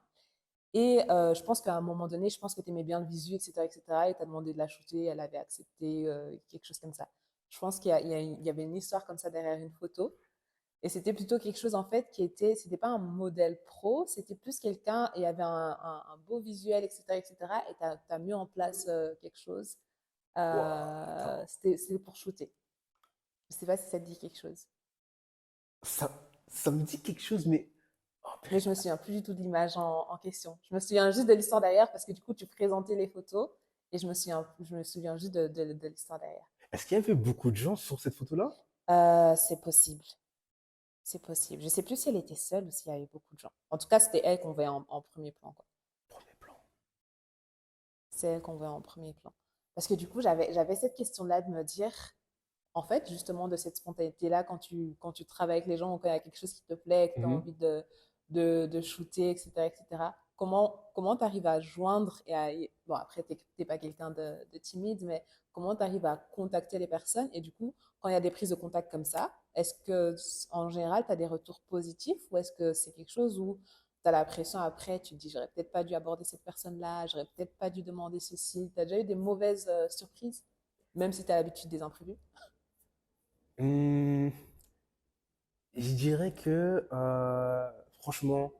Et je pense qu'à un moment donné, je pense que tu aimais bien le visu, etc., etc., et tu as demandé de la shooter, elle avait accepté, quelque chose comme ça. Je pense qu'il y avait une histoire comme ça derrière une photo. Et c'était plutôt quelque chose en fait c'était pas un modèle pro, c'était plus quelqu'un, et il y avait un beau visuel, etc., etc. Et t'as mis en place quelque chose. Waouh, attends. C'était pour shooter. Je sais pas si ça te dit quelque chose. Ça me dit quelque chose, mais. Oh, Mais je me souviens plus du tout de l'image en question. Je me souviens juste de l'histoire derrière parce que du coup tu présentais les photos et je me souviens juste de l'histoire derrière. est-ce qu'il y avait beaucoup de gens sur cette photo-là? C'est possible. C'est possible. Je sais plus si elle était seule ou s'il y avait beaucoup de gens. En tout cas, c'était elle qu'on voyait en premier plan, quoi. Premier plan. C'est elle qu'on voit en premier plan. Parce que du coup, j'avais cette question-là de me dire, en fait, justement, de cette spontanéité-là, quand tu travailles avec les gens, ou quand il y a quelque chose qui te plaît, que tu as Mhm. envie de shooter, etc., etc., comment tu arrives à joindre bon, après, tu n'es pas quelqu'un de timide, mais comment tu arrives à contacter les personnes? Et du coup, quand il y a des prises de contact comme ça, est-ce que, en général, tu as des retours positifs ou est-ce que c'est quelque chose où tu as la pression après, tu te dis, j'aurais peut-être pas dû aborder cette personne-là, j'aurais peut-être pas dû demander ceci. Tu as déjà eu des mauvaises surprises, même si tu as l'habitude des imprévus? Hmm, je dirais que, franchement,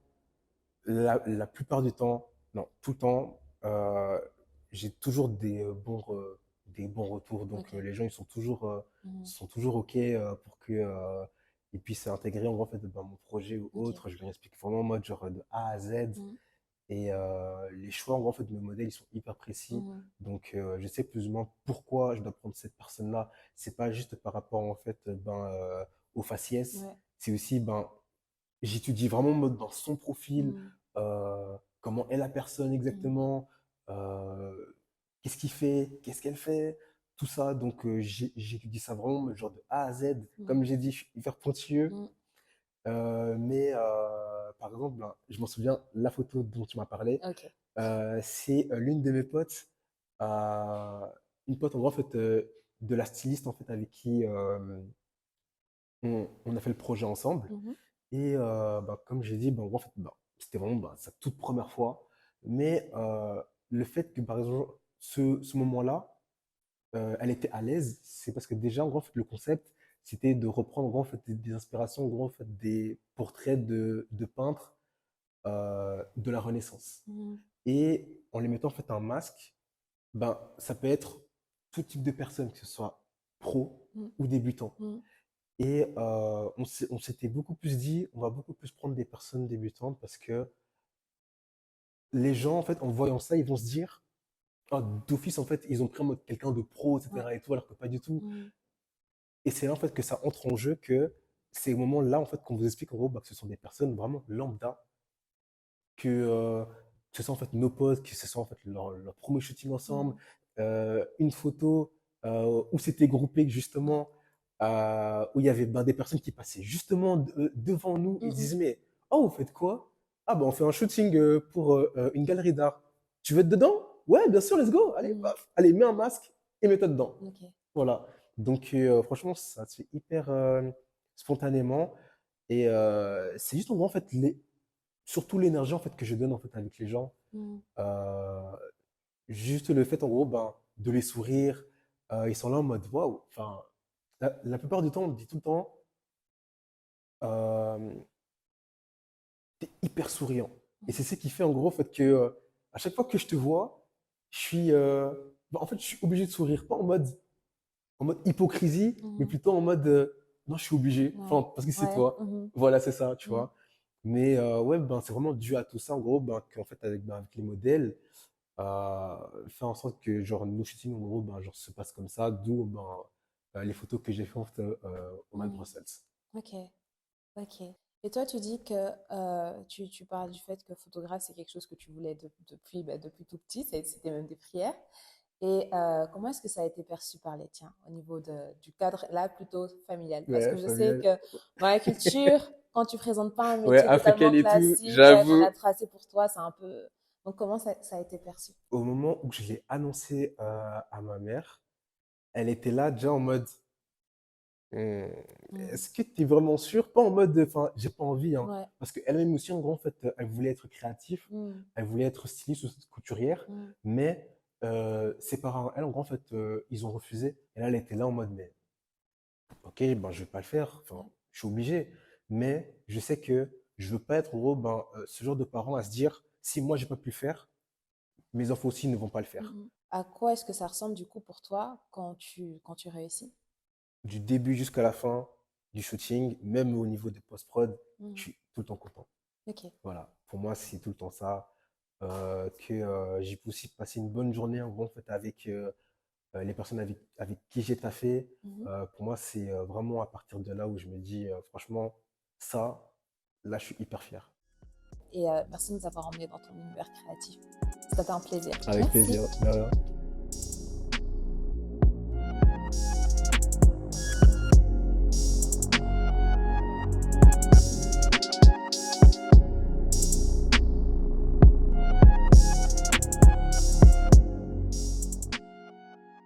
la plupart du temps, non, tout le temps, j'ai toujours des bons retours. Donc, Ok. les gens, Mhm. sont toujours OK pour que, ils puissent intégrer en fait, mon projet ou Ok. autre. Je leur explique vraiment en mode genre de A à Z. Mhm. Et les choix, en fait, de mes modèles, ils sont hyper précis. Mhm. Donc, je sais plus ou moins pourquoi je dois prendre cette personne-là. C'est pas juste par rapport, en fait, au faciès. Ouais. C'est aussi, j'étudie vraiment en mode dans son profil, Mhm. comment est la personne Mhm. exactement, euh, qu'est-ce qu'il fait, qu'est-ce qu'elle fait, tout ça. Donc, j'étudie ça vraiment, mais genre de A à Z. Mhm. Comme j'ai dit, je suis hyper pointilleux. Mhm. Mais par exemple, je m'en souviens, la photo dont tu m'as parlé, Ok. c'est l'une de mes potes, euh, une pote en gros, en fait, de la styliste en fait, avec qui on a fait le projet ensemble. Mhm. Et comme j'ai dit, en gros, en fait, c'était vraiment sa toute première fois. Mais le fait que, par exemple, ce moment-là, elle était à l'aise, c'est parce que déjà, en gros, en fait, le concept, c'était de reprendre en gros, en fait, des inspirations, en gros, en fait, des portraits de peintres de la Renaissance. Mhm. Et en les mettant en fait un masque, ça peut être tout type de personnes, que ce soit pro Mhm. ou débutant. Mhm. Et on s'était beaucoup plus dit, on va beaucoup plus prendre des personnes débutantes parce que les gens, en fait, en voyant ça, ils vont se dire, ah, d'office, en fait, ils ont pris en mode quelqu'un de pro, Ouais. etc. et tout, alors que pas du tout. Mhm. Et c'est là, en fait, que ça entre en jeu, que c'est au moment-là, en fait, qu'on vous explique, en gros, que ce sont des personnes vraiment lambda, que ce soit, en fait, nos potes, que ce soit, en fait, leur premier shooting ensemble, Mhm. une photo où c'était groupé, Ouais. justement, où il y avait des personnes qui passaient justement devant nous et Mhm. disaient, mais, oh, vous faites quoi? Ah, bah, on fait un shooting pour une galerie d'art. Tu veux être dedans? Ouais, bien sûr, let's go. Allez, Mhm. paf. Allez, mets un masque et mets-toi dedans. Ok. Voilà. Donc, franchement, ça se fait hyper spontanément. Et c'est juste, en gros, en fait, surtout l'énergie en fait, que je donne en fait, avec les gens. Mhm. Euh, Juste le fait, en gros, ben, de les sourire. Ils sont là en mode waouh. Enfin, la plupart du temps, on me dit tout le temps, euh, t'es hyper souriant. Et c'est ce qui fait, en gros, en fait, que à chaque fois que je te vois, je suis, ben, en fait, je suis obligé de sourire. Pas en mode hypocrisie, mais Mhm. plutôt en mode non, je suis obligé. Ouais. Enfin, parce que c'est Ouais. toi. Mhm. Voilà, c'est ça, tu Mhm. vois. Mais ouais, ben, c'est vraiment dû à tout ça, en gros, ben, qu'en fait, avec les modèles, faire en sorte que genre, nos shootings, en gros, ben, genre, se passent comme ça, d'où ben, les photos que j'ai faites en fait, au Mad Mhm. Brussels. Ok. Ok. Et toi, tu dis que tu parles du fait que photographe, c'est quelque chose que tu voulais depuis, bah, depuis tout petit, c'était même des prières. Et comment est-ce que ça a été perçu par les tiens au niveau du cadre, là, plutôt familial? Parce que Ouais, je sais familial. que dans la culture, quand tu présentes pas un Ouais, métier totalement africaine et tout, classique, ouais, qu'on j'avoue. a tracé pour toi, c'est un peu... Donc, comment ça a été perçu? Au moment où je l'ai annoncé à ma mère, elle était là déjà en mode Hmm, Mm. est-ce que tu es vraiment sûr? Pas en mode, enfin, j'ai pas envie, hein. Ouais. Parce qu'elle-même aussi, en gros, en fait, elle voulait être créative, Mm. elle voulait être styliste ou couturière, Mm. mais ses parents, elle, en gros, en fait, ils ont refusé. Et là, elle était là en mode, mais ok, ben, je vais pas le faire, enfin, Ouais. je suis obligé. Mais je sais que je veux pas être, en gros, ben, ce genre de parent à se dire, si moi, j'ai pas pu le faire, mes enfants aussi ne vont pas le Mm, faire. mm. À quoi est-ce que ça ressemble du coup pour toi quand tu réussis? Du début jusqu'à la fin du shooting, même au niveau des post-prod, je Mm. suis tout le temps content. Ok. Voilà, pour moi, c'est tout le temps ça. Que j'ai pu aussi passer une bonne journée en gros, en fait, avec les personnes avec qui j'ai taffé. Mhm. Pour moi, c'est vraiment à partir de là où je me dis, franchement, ça, là, je suis hyper fier. Et merci de nous avoir emmenés dans ton univers créatif. C'était un plaisir. Avec Merci. plaisir. De rien.